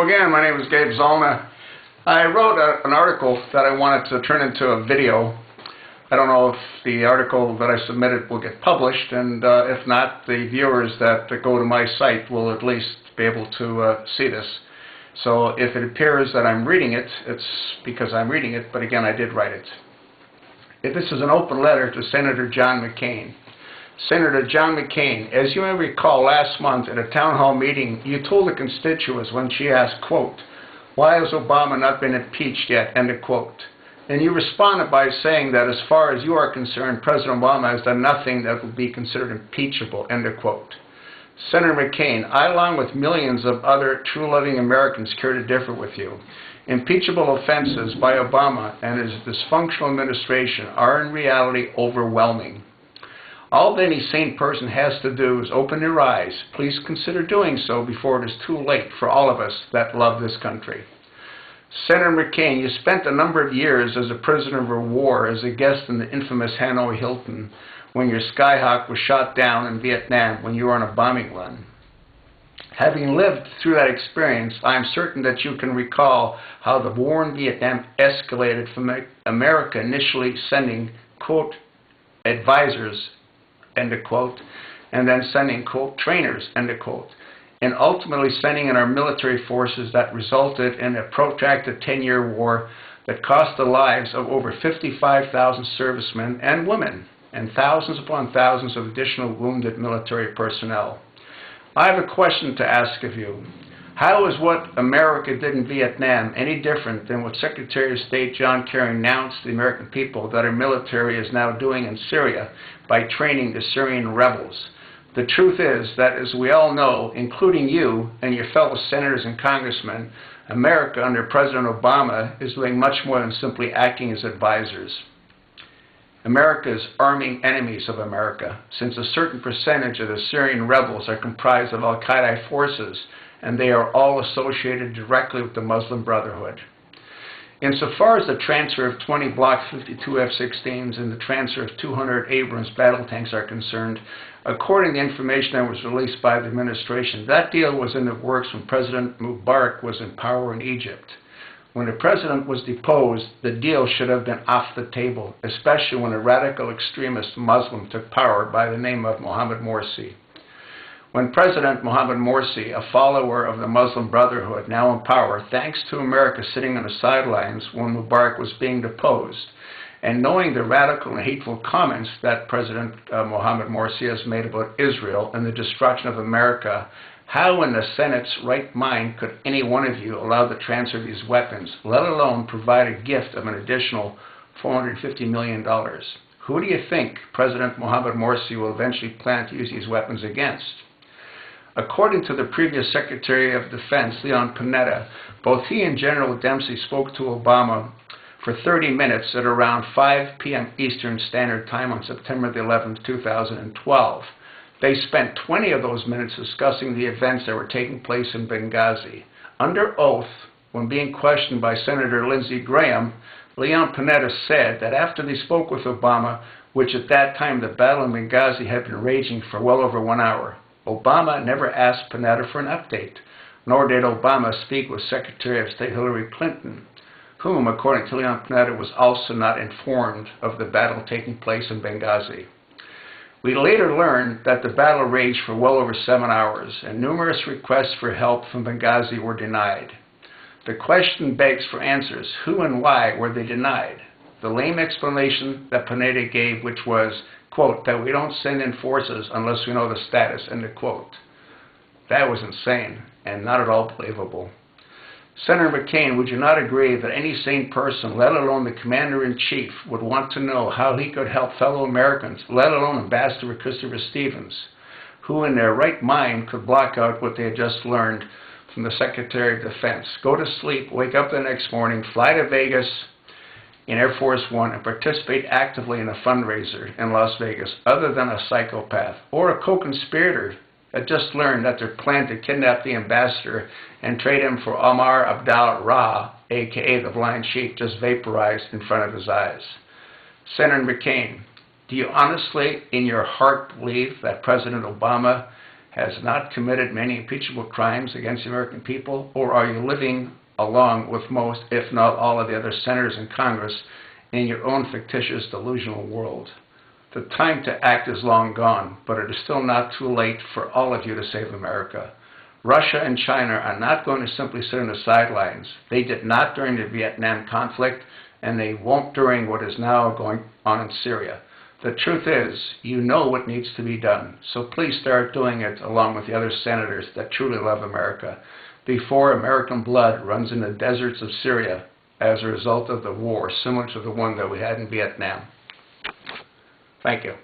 Again, my name is Gabe Zollner. I wrote an article that I wanted to turn into a video. I don't know if the article that I submitted will get published, and if not, the viewers that go to my site will at least be able to see this. So if it appears that I'm reading it, it's because I'm reading it, but again, I did write it. This is an open letter to Senator John McCain. Senator John McCain, as you may recall, last month at a town hall meeting, you told the constituents when she asked, quote, "Why has Obama not been impeached yet?" end of quote. And you responded by saying that as far as you are concerned, President Obama has done nothing that would be considered impeachable, end of quote. Senator McCain, I, along with millions of other true-loving Americans, care to differ with you. Impeachable offenses by Obama and his dysfunctional administration are in reality overwhelming. All that any sane person has to do is open their eyes. Please consider doing so before it is too late for all of us that love this country. Senator McCain, you spent a number of years as a prisoner of war as a guest in the infamous Hanoi Hilton when your Skyhawk was shot down in Vietnam when you were on a bombing run. Having lived through that experience, I am certain that you can recall how the war in Vietnam escalated from America initially sending, quote, advisors, end of quote, and then sending, quote, trainers, end of quote, and ultimately sending in our military forces that resulted in a protracted 10-year war that cost the lives of over 55,000 servicemen and women, and thousands upon thousands of additional wounded military personnel. I have a question to ask of you. How is what America did in Vietnam any different than what Secretary of State John Kerry announced to the American people that our military is now doing in Syria by training the Syrian rebels? The truth is that, as we all know, including you and your fellow senators and congressmen, America under President Obama is doing much more than simply acting as advisors. America is arming enemies of America, since a certain percentage of the Syrian rebels are comprised of al-Qaeda forces, and they are all associated directly with the Muslim Brotherhood. Insofar as the transfer of 20 Block 52 F-16s and the transfer of 200 Abrams battle tanks are concerned, according to the information that was released by the administration, that deal was in the works when President Mubarak was in power in Egypt. When the president was deposed, the deal should have been off the table, especially when a radical extremist Muslim took power by the name of Mohammed Morsi. When President Mohammed Morsi, a follower of the Muslim Brotherhood, now in power, thanks to America sitting on the sidelines when Mubarak was being deposed, and knowing the radical and hateful comments that President Mohammed Morsi has made about Israel and the destruction of America, how in the Senate's right mind could any one of you allow the transfer of these weapons, let alone provide a gift of an additional $450 million? Who do you think President Mohammed Morsi will eventually plan to use these weapons against? According to the previous Secretary of Defense, Leon Panetta, both he and General Dempsey spoke to Obama for 30 minutes at around 5 p.m. Eastern Standard Time on September the 11th, 2012. They spent 20 of those minutes discussing the events that were taking place in Benghazi. Under oath, when being questioned by Senator Lindsey Graham, Leon Panetta said that after they spoke with Obama, which at that time the battle in Benghazi had been raging for well over 1 hour, Obama never asked Panetta for an update, nor did Obama speak with Secretary of State Hillary Clinton, whom, according to Leon Panetta, was also not informed of the battle taking place in Benghazi. We later learned that the battle raged for well over 7 hours, and numerous requests for help from Benghazi were denied. The question begs for answers. Who and why were they denied? The lame explanation that Panetta gave, which was, quote, that we don't send in forces unless we know the status, end of quote. That was insane and not at all believable. Senator McCain, would you not agree that any sane person, let alone the Commander-in-Chief, would want to know how he could help fellow Americans, let alone Ambassador Christopher Stevens, who in their right mind could block out what they had just learned from the Secretary of Defense, go to sleep, wake up the next morning, fly to Vegas in Air Force One, and participate actively in a fundraiser in Las Vegas, other than a psychopath or a co-conspirator that just learned that their plan to kidnap the ambassador and trade him for Omar Abdal-Ra, a.k.a. the Blind Sheep, just vaporized in front of his eyes. Senator McCain, do you honestly, in your heart, believe that President Obama has not committed many impeachable crimes against the American people? Or are you living along with most, if not all, of the other senators in Congress in your own fictitious delusional world? The time to act is long gone, but it is still not too late for all of you to save America. Russia and China are not going to simply sit on the sidelines. They did not during the Vietnam conflict, and they won't during what is now going on in Syria. The truth is, you know what needs to be done, so please start doing it along with the other senators that truly love America, before American blood runs in the deserts of Syria as a result of the war similar to the one that we had in Vietnam. Thank you.